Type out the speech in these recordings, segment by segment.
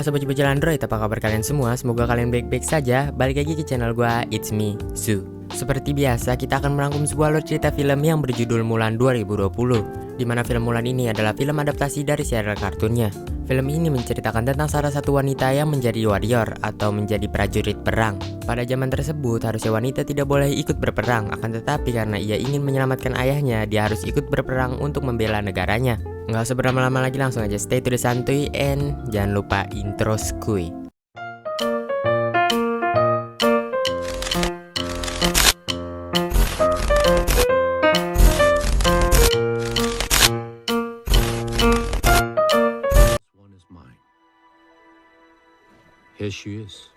sobat bocil Android, apa kabar kalian semua? Semoga kalian baik-baik saja. Balik lagi ke channel gua, It's Me, Zu. Seperti biasa, kita akan merangkum sebuah alur cerita film yang berjudul Mulan 2020, di mana film Mulan ini adalah film adaptasi dari serial kartunnya. Film ini menceritakan tentang salah satu wanita yang menjadi warrior atau menjadi prajurit perang. Pada zaman tersebut, harusnya wanita tidak boleh ikut berperang, akan tetapi karena ia ingin menyelamatkan ayahnya, dia harus ikut berperang untuk membela negaranya. Nggak usah berlama-lama lagi, langsung aja stay to the santuy and jangan lupa intro skuy. Here she is.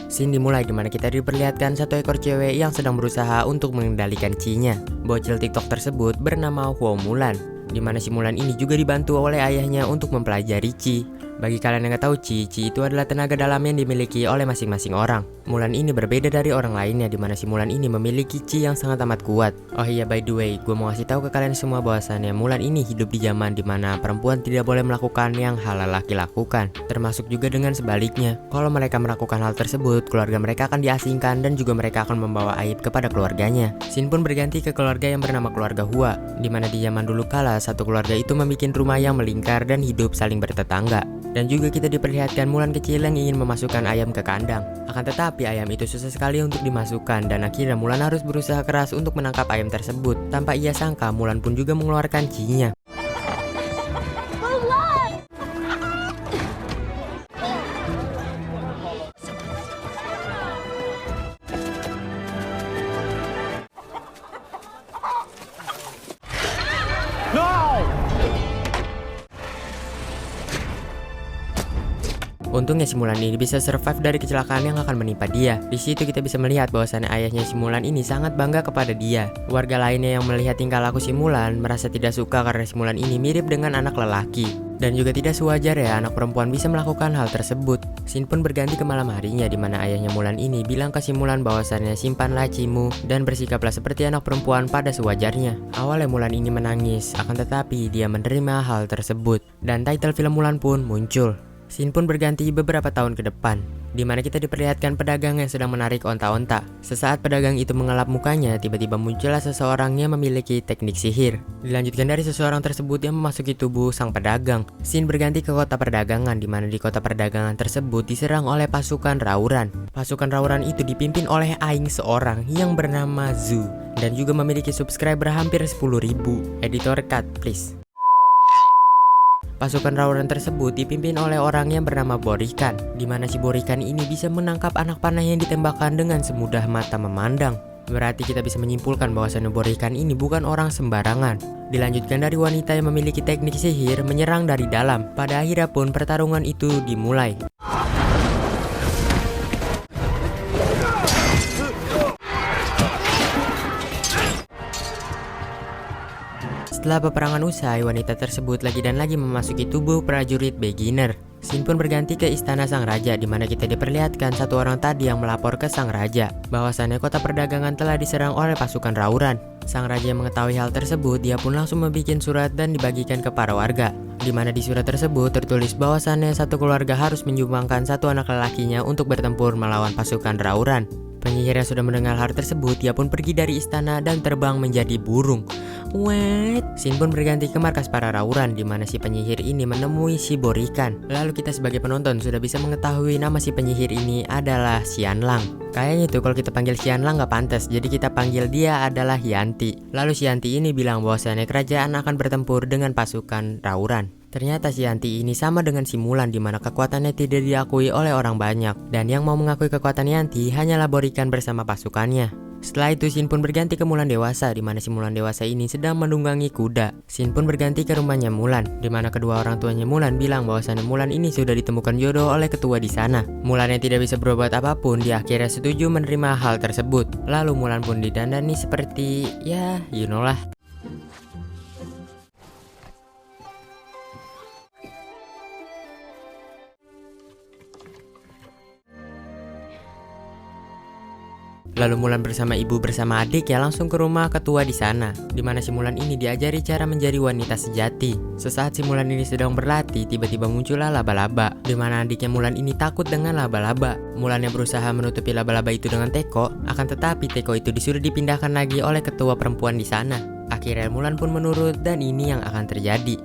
Scene dimulai dimana kita diperlihatkan satu ekor cewek yang sedang berusaha untuk mengendalikan Chi-nya. Bocil TikTok tersebut bernama Huo Mulan, dimana si Mulan ini juga dibantu oleh ayahnya untuk mempelajari Chi. Bagi kalian yang nggak tahu, Chi itu adalah tenaga dalam yang dimiliki oleh masing-masing orang. Mulan ini berbeda dari orang lainnya, dimana si Mulan ini memiliki Chi yang sangat amat kuat. Oh iya, by the way, gue mau kasih tahu ke kalian semua bahwasannya Mulan ini hidup di zaman dimana perempuan tidak boleh melakukan yang hal lelaki lakukan. Termasuk juga dengan sebaliknya, kalau mereka melakukan hal tersebut, keluarga mereka akan diasingkan dan juga mereka akan membawa aib kepada keluarganya. Scene pun berganti ke keluarga yang bernama keluarga Hua, dimana di zaman dulu kala satu keluarga itu membuat rumah yang melingkar dan hidup saling bertetangga. Dan juga kita diperlihatkan Mulan kecil yang ingin memasukkan ayam ke kandang. Akan tetapi ayam itu susah sekali untuk dimasukkan, dan akhirnya Mulan harus berusaha keras untuk menangkap ayam tersebut. Tanpa ia sangka, Mulan pun juga mengeluarkan Chi-nya. Untungnya si Mulan ini bisa survive dari kecelakaan yang akan menimpa dia. Di situ kita bisa melihat bahwasannya ayahnya si Mulan ini sangat bangga kepada dia. Warga lainnya yang melihat tingkah laku si Mulan merasa tidak suka karena si Mulan ini mirip dengan anak lelaki. Dan juga tidak sewajar ya anak perempuan bisa melakukan hal tersebut. Scene pun berganti ke malam harinya, dimana ayahnya Mulan ini bilang ke si Mulan bahwasannya simpanlah Chi-mu dan bersikaplah seperti anak perempuan pada sewajarnya. Awalnya Mulan ini menangis, akan tetapi dia menerima hal tersebut. Dan title film Mulan pun muncul. Scene pun berganti beberapa tahun ke depan, di mana kita diperlihatkan pedagang yang sedang menarik onta-onta. Sesaat pedagang itu mengelap mukanya, tiba-tiba muncullah seseorang yang memiliki teknik sihir. Dilanjutkan dari seseorang tersebut yang memasuki tubuh sang pedagang. Scene berganti ke kota perdagangan, di mana di kota perdagangan tersebut diserang oleh pasukan Rauran. Pasukan Rauran itu dipimpin oleh Aing seorang yang bernama Zu, dan juga memiliki subscriber hampir 10.000. Editor cut please. Pasukan Rauran tersebut dipimpin oleh orang yang bernama Borikan, di mana si Borikan ini bisa menangkap anak panah yang ditembakkan dengan semudah mata memandang. Berarti kita bisa menyimpulkan bahwasannya Borikan ini bukan orang sembarangan. Dilanjutkan dari wanita yang memiliki teknik sihir menyerang dari dalam. Pada akhirnya pun pertarungan itu dimulai. Setelah peperangan usai, wanita tersebut lagi dan lagi memasuki tubuh prajurit beginner. Scene pun berganti ke istana sang raja, di mana kita diperlihatkan satu orang tadi yang melapor ke sang raja bahwasannya kota perdagangan telah diserang oleh pasukan Rauran. Sang raja yang mengetahui hal tersebut, dia pun langsung membuat surat dan dibagikan ke para warga, di mana di surat tersebut tertulis bahwasannya satu keluarga harus menyumbangkan satu anak lelakinya untuk bertempur melawan pasukan Rauran. Penyihir yang sudah mendengar hal tersebut, dia pun pergi dari istana dan terbang menjadi burung. What? Scene pun berganti ke markas para Rauran, di mana si penyihir ini menemui si Borikan. Lalu kita sebagai penonton sudah bisa mengetahui nama si penyihir ini adalah Xianlang. Kayaknya tuh kalau kita panggil Xianlang nggak pantas, jadi kita panggil dia adalah Yanti. Lalu si Yanti ini bilang bahwasannya kerajaan akan bertempur dengan pasukan Rauran. Ternyata si Yanti ini sama dengan si Mulan, di mana kekuatannya tidak diakui oleh orang banyak, dan yang mau mengakui kekuatan Yanti hanyalah Borikan bersama pasukannya. Setelah itu scene pun berganti ke Mulan dewasa, di mana si Mulan dewasa ini sedang menunggangi kuda. Scene pun berganti ke rumahnya Mulan, di mana kedua orang tuanya Mulan bilang bahwasannya Mulan ini sudah ditemukan jodoh oleh ketua di sana. Mulan yang tidak bisa berbuat apapun, dia akhirnya setuju menerima hal tersebut. Lalu Mulan pun didandani seperti ya, you know lah. Lalu Mulan bersama ibu bersama adik ya langsung ke rumah ketua di sana, di mana si Mulan ini diajari cara menjadi wanita sejati. Sesaat si Mulan ini sedang berlatih, tiba-tiba muncullah laba-laba, di mana adiknya Mulan ini takut dengan laba-laba. Mulan yang berusaha menutupi laba-laba itu dengan teko, akan tetapi teko itu disuruh dipindahkan lagi oleh ketua perempuan di sana. Akhirnya Mulan pun menurut dan ini yang akan terjadi.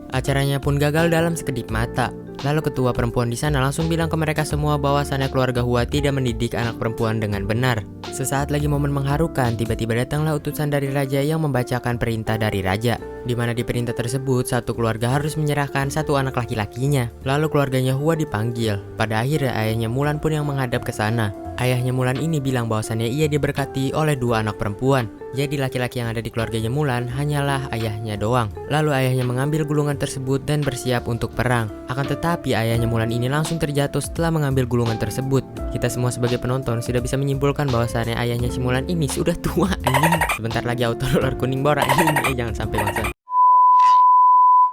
Acaranya pun gagal dalam sekedip mata. Lalu ketua perempuan di sana langsung bilang ke mereka semua bahwasannya keluarga Hua tidak mendidik anak perempuan dengan benar. Sesaat lagi momen mengharukan, tiba-tiba datanglah utusan dari raja yang membacakan perintah dari raja, di mana di perintah tersebut satu keluarga harus menyerahkan satu anak laki-lakinya. Lalu keluarganya Hua dipanggil. Pada akhirnya ayahnya Mulan pun yang menghadap ke sana. Ayahnya Mulan ini bilang bahwasannya ia diberkati oleh dua anak perempuan. Jadi laki-laki yang ada di keluarganya Mulan hanyalah ayahnya doang. Lalu ayahnya mengambil gulungan tersebut dan bersiap untuk perang. Akan tetapi ayahnya Mulan ini langsung terjatuh setelah mengambil gulungan tersebut. Kita semua sebagai penonton sudah bisa menyimpulkan bahwasannya ayahnya si Mulan ini sudah tua anjing. Sebentar lagi auto roller kuning bora anjing. Jangan sampai bangsa.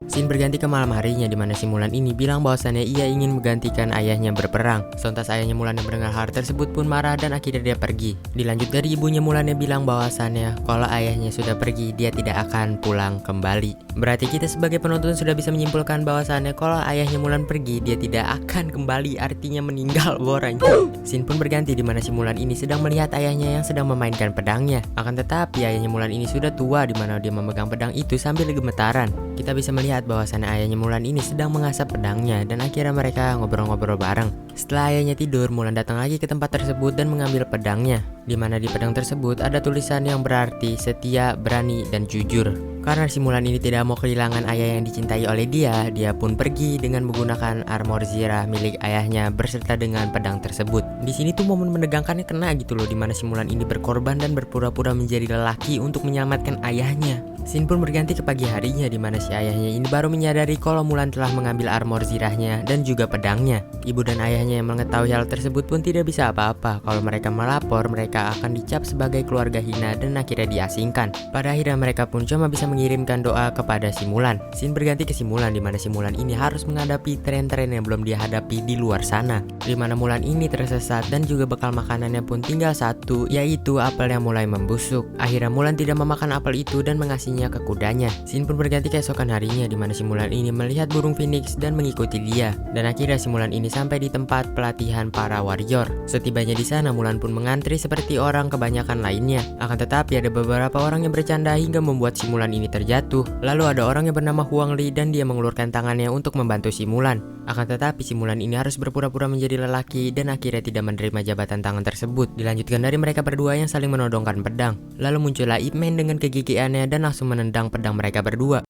Scene berganti ke malam harinya, di mana si Mulan ini bilang bahwasannya ia ingin menggantikan ayahnya berperang. Sontas ayahnya Mulan yang mendengar hal tersebut pun marah dan akhirnya dia pergi. Dilanjut dari ibunya Mulan yang bilang bahwasannya kalau ayahnya sudah pergi dia tidak akan pulang kembali. Berarti kita sebagai penonton sudah bisa menyimpulkan bahwasannya kalau ayahnya Mulan pergi dia tidak akan kembali, artinya meninggal boranya. Scene pun berganti di mana si Mulan ini sedang melihat ayahnya yang sedang memainkan pedangnya. Akan tetapi ayahnya Mulan ini sudah tua, di mana dia memegang pedang itu sambil gemetaran. Kita bisa melihat bahwasannya ayahnya Mulan ini sedang mengasap pedangnya dan akhirnya mereka ngobrol-ngobrol bareng. Setelah ayahnya tidur, Mulan datang lagi ke tempat tersebut dan mengambil pedangnya, di mana di pedang tersebut ada tulisan yang berarti setia, berani, dan jujur. Karena si Mulan ini tidak mau kehilangan ayah yang dicintai oleh dia pun pergi dengan menggunakan armor zirah milik ayahnya berserta dengan pedang tersebut. Di sini tuh momen menegangkannya kena gitu loh, di mana si Mulan ini berkorban dan berpura-pura menjadi lelaki untuk menyelamatkan ayahnya. Scene pun berganti ke pagi harinya, di mana si ayahnya ini baru menyadari kalau Mulan telah mengambil armor zirahnya dan juga pedangnya. Ibu dan ayahnya yang mengetahui hal tersebut pun tidak bisa apa-apa. Kalau mereka melapor, mereka akan dicap sebagai keluarga hina dan akhirnya diasingkan. Pada akhirnya mereka pun cuma bisa mengirimkan doa kepada si Mulan. Scene berganti ke si Mulan, di mana si Mulan ini harus menghadapi tren-tren yang belum dia hadapi di luar sana. Di mana Mulan ini tersesat dan juga bekal makanannya pun tinggal satu, yaitu apel yang mulai membusuk. Akhirnya Mulan tidak memakan apel itu dan mengasihnya ke kudanya. Scene pun berganti keesokan harinya, di mana si Mulan ini melihat burung phoenix dan mengikuti dia. Dan akhirnya si Mulan ini sampai di tempat pelatihan para warrior. Setibanya di sana, Mulan pun mengantri seperti orang kebanyakan lainnya. Akan tetapi ada beberapa orang yang bercanda hingga membuat si Mulan ini terjatuh. Lalu ada orang yang bernama Huang Li dan dia mengulurkan tangannya untuk membantu si Mulan. Akan tetapi si Mulan ini harus berpura-pura menjadi lelaki dan akhirnya tidak menerima jabatan tangan tersebut. Dilanjutkan dari mereka berdua yang saling menodongkan pedang. Lalu muncullah Ip Man dengan kegigihannya dan langsung menendang pedang mereka berdua.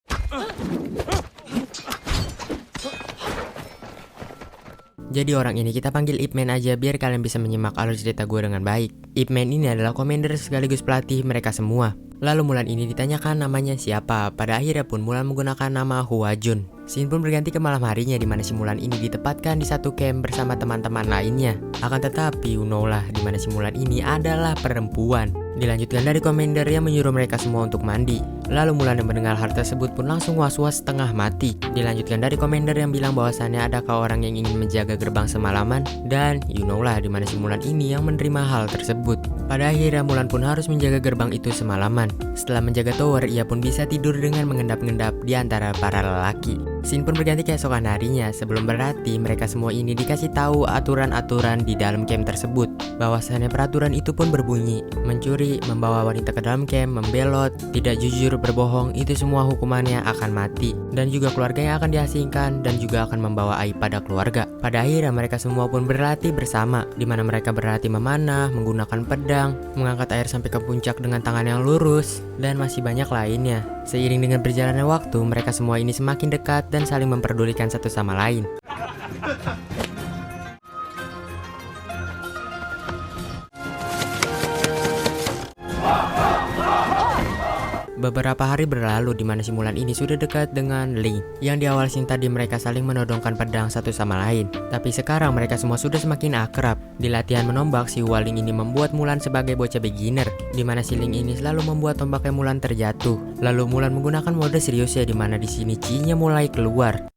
Jadi orang ini kita panggil Ip Man aja biar kalian bisa menyimak alur cerita gue dengan baik. Ip Man ini adalah commander sekaligus pelatih mereka semua. Lalu Mulan ini ditanyakan namanya siapa. Pada akhirnya pun Mulan menggunakan nama Hua Jun. Scene pun berganti ke malam harinya, di mana si Mulan ini ditempatkan di satu camp bersama teman-teman lainnya. Akan tetapi you know lah, di mana si Mulan ini adalah perempuan. Dilanjutkan dari commander yang menyuruh mereka semua untuk mandi. Lalu Mulan yang mendengar hal tersebut pun langsung was-was setengah mati. Dilanjutkan dari commander yang bilang bahwasannya adakah orang yang ingin menjaga gerbang semalaman. Dan you know lah, di mana si Mulan ini yang menerima hal tersebut. Pada akhirnya Mulan pun harus menjaga gerbang itu semalaman. Setelah menjaga tower, ia pun bisa tidur dengan mengendap-endap di antara para lelaki. Scene pun berganti keesokan harinya. Sebelum berlatih, mereka semua ini dikasih tahu aturan-aturan di dalam camp tersebut. Bahwasannya peraturan itu pun berbunyi: mencuri, membawa wanita ke dalam camp, membelot, tidak jujur, berbohong, itu semua hukumannya akan mati. Dan juga keluarganya akan diasingkan dan juga akan membawa aib pada keluarga. Pada akhirnya mereka semua pun berlatih bersama, di mana mereka berlatih memanah, menggunakan pedang, mengangkat air sampai ke puncak dengan tangan yang lurus, dan masih banyak lainnya. Seiring dengan berjalannya waktu, mereka semua ini semakin dekat dan saling memperdulikan satu sama lain. Beberapa hari berlalu di mana si Mulan ini sudah dekat dengan Ling. Yang di awal scene tadi mereka saling menodongkan pedang satu sama lain. Tapi sekarang mereka semua sudah semakin akrab. Di latihan menombak, si Hua Ling ini membuat Mulan sebagai bocah beginner, di mana si Ling ini selalu membuat tombaknya Mulan terjatuh. Lalu Mulan menggunakan mode seriusnya, di mana di sini chi-nya mulai keluar.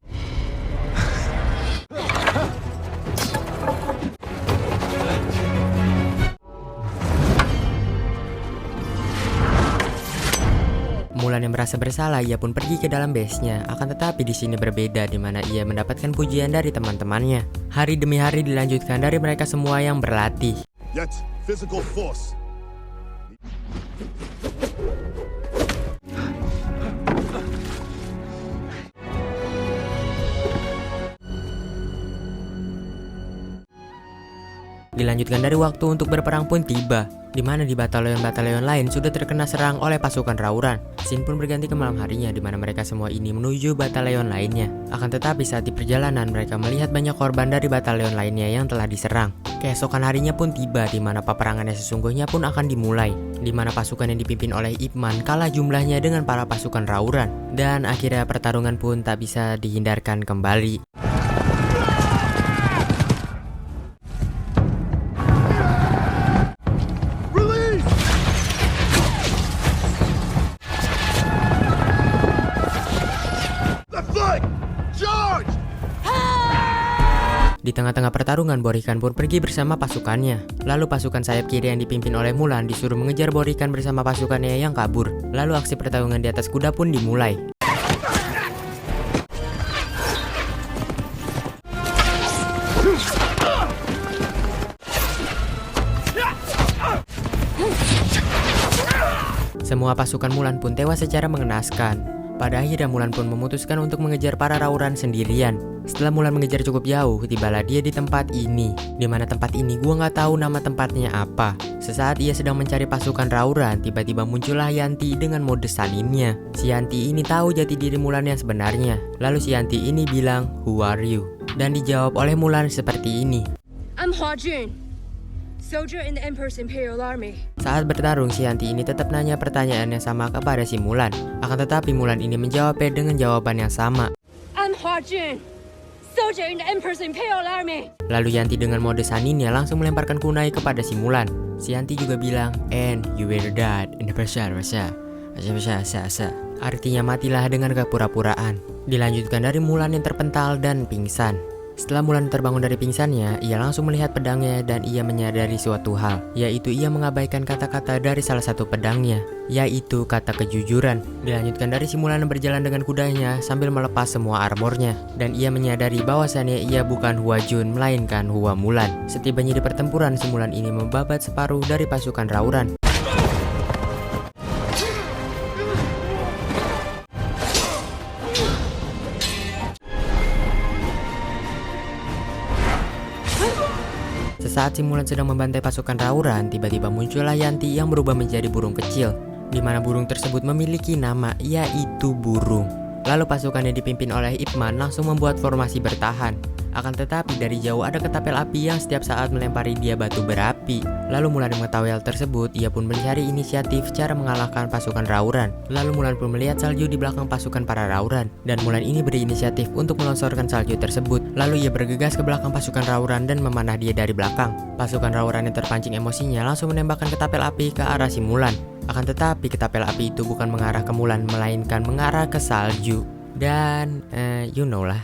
Mulan yang merasa bersalah, ia pun pergi ke dalam base-nya. Akan tetapi di sini berbeda, di mana ia mendapatkan pujian dari teman-temannya. Hari demi hari dilanjutkan dari mereka semua yang berlatih. Yet physical force. Dilanjutkan dari waktu untuk berperang pun tiba, di mana di batalion-batalion lain sudah terkena serang oleh pasukan Rauran. Scene pun berganti ke malam harinya, di mana mereka semua ini menuju batalion lainnya. Akan tetapi saat di perjalanan mereka melihat banyak korban dari batalion lainnya yang telah diserang. Keesokan harinya pun tiba, di mana peperangannya sesungguhnya pun akan dimulai, di mana pasukan yang dipimpin oleh Ip Man kalah jumlahnya dengan para pasukan Rauran, dan akhirnya pertarungan pun tak bisa dihindarkan kembali. Di tengah-tengah pertarungan, Borikan pun pergi bersama pasukannya. Lalu pasukan sayap kiri yang dipimpin oleh Mulan disuruh mengejar Borikan bersama pasukannya yang kabur. Lalu aksi pertarungan di atas kuda pun dimulai. Semua pasukan Mulan pun tewas secara mengenaskan. Pada akhirnya Mulan pun memutuskan untuk mengejar para Rauran sendirian. Setelah Mulan mengejar cukup jauh, tibalah dia di tempat ini. Di mana tempat ini gua nggak tahu nama tempatnya apa. Sesaat ia sedang mencari pasukan Rauran, tiba-tiba muncullah Yanti dengan mode saninnya. Si Yanti ini tahu jati diri Mulan yang sebenarnya. Lalu si Yanti ini bilang, "Who are you?" Dan dijawab oleh Mulan seperti ini. I'm Hua Jun, soldier in the Emperor's Imperial Army. Saat bertarung, si Yanti ini tetap nanya pertanyaan yang sama kepada si Mulan. Akan tetapi Mulan ini menjawabnya dengan jawaban yang sama. I'm Hua Jun, soldier in the Emperor's Imperial Army. Lalu Yanti dengan mode saninnya langsung melemparkan kunai kepada si Mulan. Si Yanti juga bilang, "And you will die in the besar. Artinya matilah dengan kepura-puraan. Dilanjutkan dari Mulan yang terpental dan pingsan. Setelah Mulan terbangun dari pingsannya, ia langsung melihat pedangnya dan ia menyadari suatu hal, yaitu ia mengabaikan kata-kata dari salah satu pedangnya, yaitu kata kejujuran. Dilanjutkan dari si Mulan yang berjalan dengan kudanya sambil melepas semua armornya, dan ia menyadari bahwasannya ia bukan Hua Jun melainkan Hua Mulan. Setibanya di pertempuran, si Mulan ini membabat separuh dari pasukan Rauran. Sesaat si Mulan sedang membantai pasukan Rauran, tiba-tiba muncullah Yanti yang berubah menjadi burung kecil, di mana burung tersebut memiliki nama, yaitu Burung. Lalu pasukan yang dipimpin oleh Ip Man langsung membuat formasi bertahan. Akan tetapi dari jauh ada ketapel api yang setiap saat melempari dia batu berapi. Lalu Mulan mengetahui hal tersebut, ia pun mencari inisiatif cara mengalahkan pasukan Rauran. Lalu Mulan pun melihat salju di belakang pasukan para Rauran, dan Mulan ini berinisiatif untuk melonsorkan salju tersebut. Lalu ia bergegas ke belakang pasukan Rauran dan memanah dia dari belakang. Pasukan Rauran yang terpancing emosinya langsung menembakkan ketapel api ke arah si Mulan. Akan tetapi ketapel api itu bukan mengarah ke Mulan, melainkan mengarah ke salju. Dan you know lah.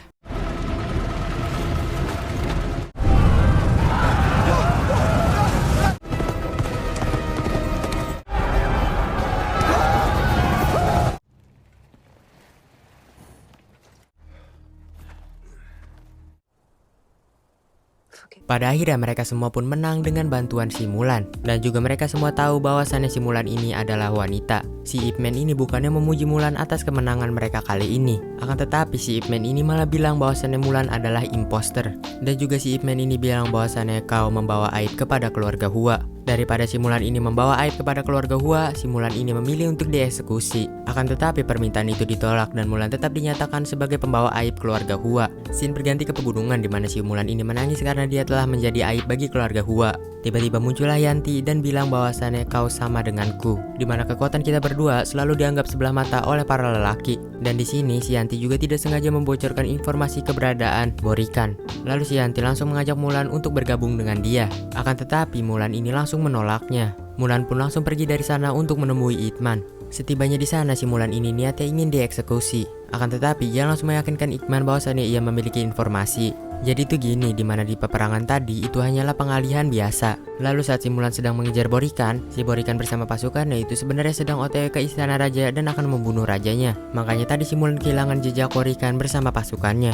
Pada akhirnya mereka semua pun menang dengan bantuan si Mulan. Dan juga mereka semua tahu bahwasannya si Mulan ini adalah wanita. Si Ip Man ini bukannya memuji Mulan atas kemenangan mereka kali ini. Akan tetapi si Ip Man ini malah bilang bahwasannya Mulan adalah imposter. Dan juga si Ip Man ini bilang bahwasannya kau membawa aib kepada keluarga Hua. Daripada si Mulan ini membawa aib kepada keluarga Hua, si Mulan ini memilih untuk dieksekusi. Akan tetapi permintaan itu ditolak dan Mulan tetap dinyatakan sebagai pembawa aib keluarga Hua. Scene berganti ke pegunungan di mana si Mulan ini menangis karena dia telah menjadi aib bagi keluarga Hua. Tiba-tiba muncullah Yanti dan bilang bahwasannya kau sama denganku, di mana kekuatan kita berdua selalu dianggap sebelah mata oleh para lelaki. Dan di sini si Yanti juga tidak sengaja membocorkan informasi keberadaan Borikan. Lalu si Yanti langsung mengajak Mulan untuk bergabung dengan dia. Akan tetapi Mulan ini langsung menolaknya. Mulan pun langsung pergi dari sana untuk menemui Ip Man. Setibanya di sana, si Mulan ini niatnya ingin dieksekusi. Akan tetapi ia langsung meyakinkan Ip Man bahwasannya ia memiliki informasi. Jadi itu gini, dimana di peperangan tadi itu hanyalah pengalihan biasa. Lalu saat si Mulan sedang mengejar Borikan, si Borikan bersama pasukannya itu sebenarnya sedang OTW ke istana raja dan akan membunuh rajanya. Makanya tadi si Mulan kehilangan jejak Borikan bersama pasukannya.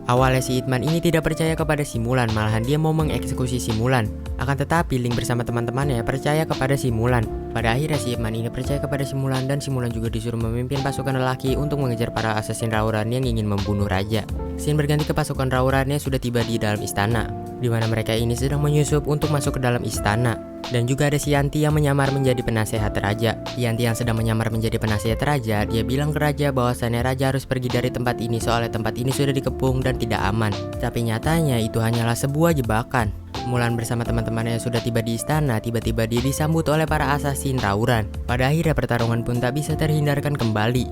Awalnya si Ip Man ini tidak percaya kepada si Mulan, malahan dia mau mengeksekusi si Mulan. Akan tetapi Ling bersama teman-temannya percaya kepada si Mulan. Pada akhirnya si Ip Man ini percaya kepada si Mulan dan si Mulan juga disuruh memimpin pasukan lelaki untuk mengejar para asasin Rauran yang ingin membunuh raja. Scene berganti ke pasukan Raurannya sudah tiba di dalam istana, di mana mereka ini sedang menyusup untuk masuk ke dalam istana. Dan juga ada si Yanti yang menyamar menjadi penasehat raja. Yanti yang sedang menyamar menjadi penasehat raja, dia bilang ke raja bahwasannya raja harus pergi dari tempat ini soalnya tempat ini sudah dikepung dan tidak aman. Tapi nyatanya itu hanyalah sebuah jebakan. Mulan bersama teman-temannya sudah tiba di istana, tiba-tiba dia disambut oleh para asasin Rauran. Pada akhirnya pertarungan pun tak bisa terhindarkan kembali.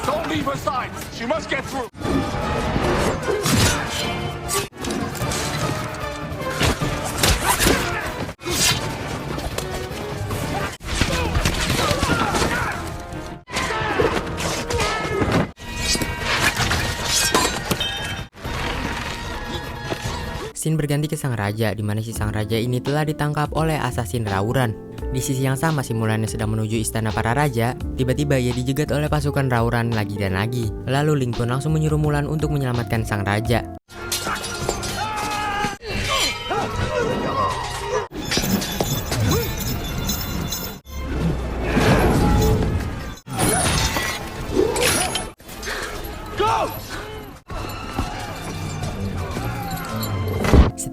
Don't leave her side. She must get through. Scene berganti ke sang raja, di mana si sang raja ini telah ditangkap oleh asasin Rauran. Di sisi yang sama, si Mulan yang sedang menuju istana para raja, tiba-tiba ia dijegat oleh pasukan Rauran lagi dan lagi. Lalu Ling pun langsung menyuruh Mulan untuk menyelamatkan sang raja.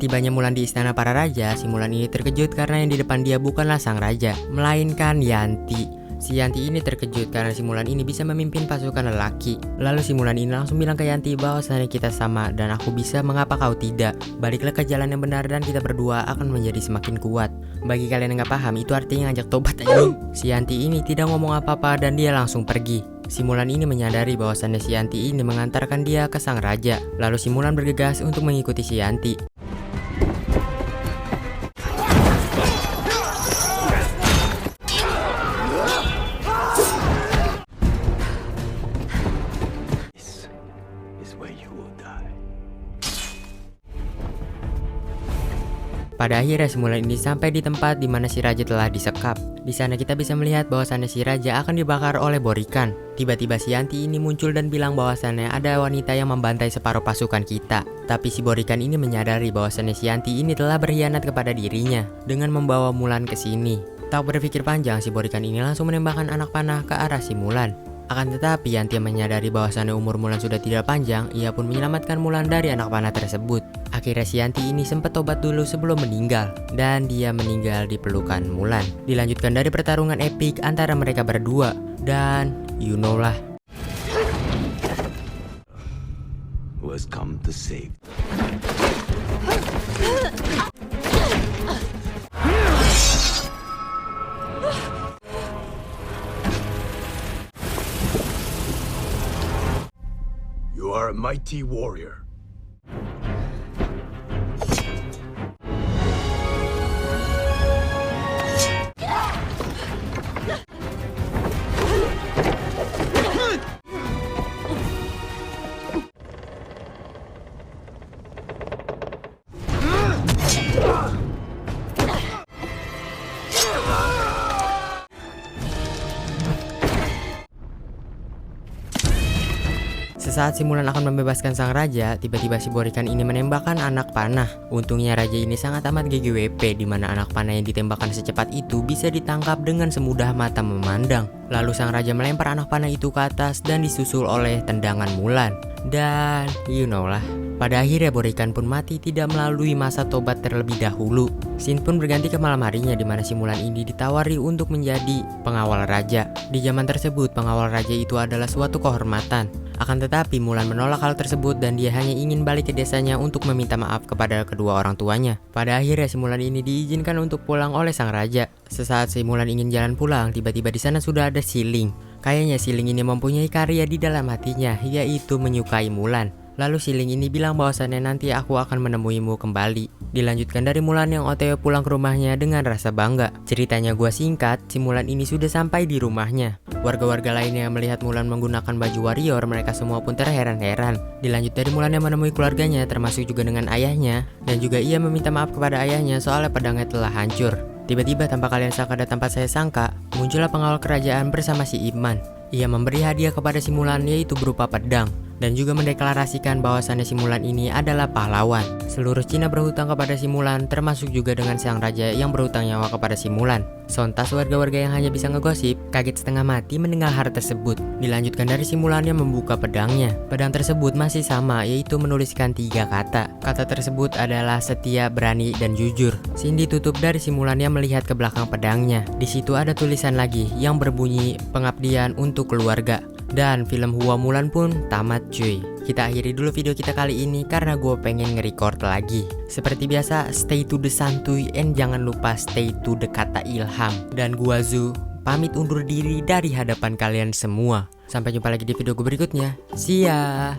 Setibanya Mulan di istana para raja, si Mulan ini terkejut karena yang di depan dia bukanlah sang raja, melainkan Yanti. Si Yanti ini terkejut karena si Mulan ini bisa memimpin pasukan lelaki. Lalu si Mulan ini langsung bilang ke Yanti bahwasanya kita sama dan aku bisa, mengapa kau tidak? Baliklah ke jalan yang benar dan kita berdua akan menjadi semakin kuat. Bagi kalian yang gak paham, itu artinya ngajak tobat aja. Si Yanti ini tidak ngomong apa-apa dan dia langsung pergi. Si Mulan ini menyadari bahwasannya si Yanti ini mengantarkan dia ke sang raja. Lalu si Mulan bergegas untuk mengikuti si Yanti. Pada akhirnya si Mulan ini sampai di tempat di mana si raja telah disekap. Di sana kita bisa melihat bahwasannya si raja akan dibakar oleh Borikan. Tiba-tiba si Yanti ini muncul dan bilang bahwasannya ada wanita yang membantai separuh pasukan kita. Tapi si Borikan ini menyadari bahwasannya si Yanti ini telah berkhianat kepada dirinya dengan membawa Mulan ke sini. Tak berpikir panjang, si Borikan ini langsung menembakkan anak panah ke arah si Mulan. Akan tetapi Yanti menyadari bahwasannya umur Mulan sudah tidak panjang, ia pun menyelamatkan Mulan dari anak panah tersebut. Akhirnya si Yanti ini sempat tobat dulu sebelum meninggal, dan dia meninggal di pelukan Mulan. Dilanjutkan dari pertarungan epik antara mereka berdua, dan you know lah. Was come to save. You are a mighty warrior. Sesaat si Mulan akan membebaskan sang raja, tiba-tiba si Borikan ini menembakkan anak panah. Untungnya raja ini sangat amat GGWP, di mana anak panah yang ditembakkan secepat itu bisa ditangkap dengan semudah mata memandang. Lalu sang raja melempar anak panah itu ke atas dan disusul oleh tendangan Mulan. Dan you know lah. Pada akhirnya Borikan pun mati tidak melalui masa tobat terlebih dahulu. Scene pun berganti ke malam harinya di mana si Mulan ini ditawari untuk menjadi pengawal raja. Di zaman tersebut pengawal raja itu adalah suatu kehormatan. Akan tetapi Mulan menolak hal tersebut dan dia hanya ingin balik ke desanya untuk meminta maaf kepada kedua orang tuanya. Pada akhirnya si Mulan ini diizinkan untuk pulang oleh sang raja. Sesaat si Mulan ingin jalan pulang, tiba-tiba di sana sudah ada Si Ling. Kayaknya Si Ling ini mempunyai karya di dalam hatinya, yaitu menyukai Mulan. Lalu Si Ling ini bilang bahwasannya nanti aku akan menemuimu kembali. Dilanjutkan dari Mulan yang OTW pulang ke rumahnya dengan rasa bangga. Ceritanya gua singkat, si Mulan ini sudah sampai di rumahnya. Warga-warga lainnya yang melihat Mulan menggunakan baju warrior, mereka semua pun terheran-heran. Dilanjut dari Mulan yang menemui keluarganya, termasuk juga dengan ayahnya. Dan juga ia meminta maaf kepada ayahnya soalnya pedangnya telah hancur. Tiba-tiba tanpa kalian sangka dan tempat saya sangka, muncullah pengawal kerajaan bersama si Ip Man. Ia memberi hadiah kepada si Mulan yaitu berupa pedang. Dan juga mendeklarasikan bahwasannya si Mulan ini adalah pahlawan. Seluruh Cina berhutang kepada si Mulan, termasuk juga dengan sang raja yang berhutang nyawa kepada si Mulan. Sontas warga-warga yang hanya bisa ngegosip kaget setengah mati mendengar hal tersebut. Dilanjutkan dari si Mulan yang membuka pedangnya. Pedang tersebut masih sama, yaitu menuliskan 3 kata. Kata tersebut adalah setia, berani, dan jujur. Scene ditutup dari si Mulan yang melihat ke belakang pedangnya. Di situ ada tulisan lagi yang berbunyi pengabdian untuk keluarga. Dan film Hua Mulan pun tamat cuy. Kita akhiri dulu video kita kali ini karena gue pengen nge-record lagi. Seperti biasa, stay to the santuy and jangan lupa stay to the kata ilham. Dan gua Zu pamit undur diri dari hadapan kalian semua. Sampai jumpa lagi di video gue berikutnya. See ya.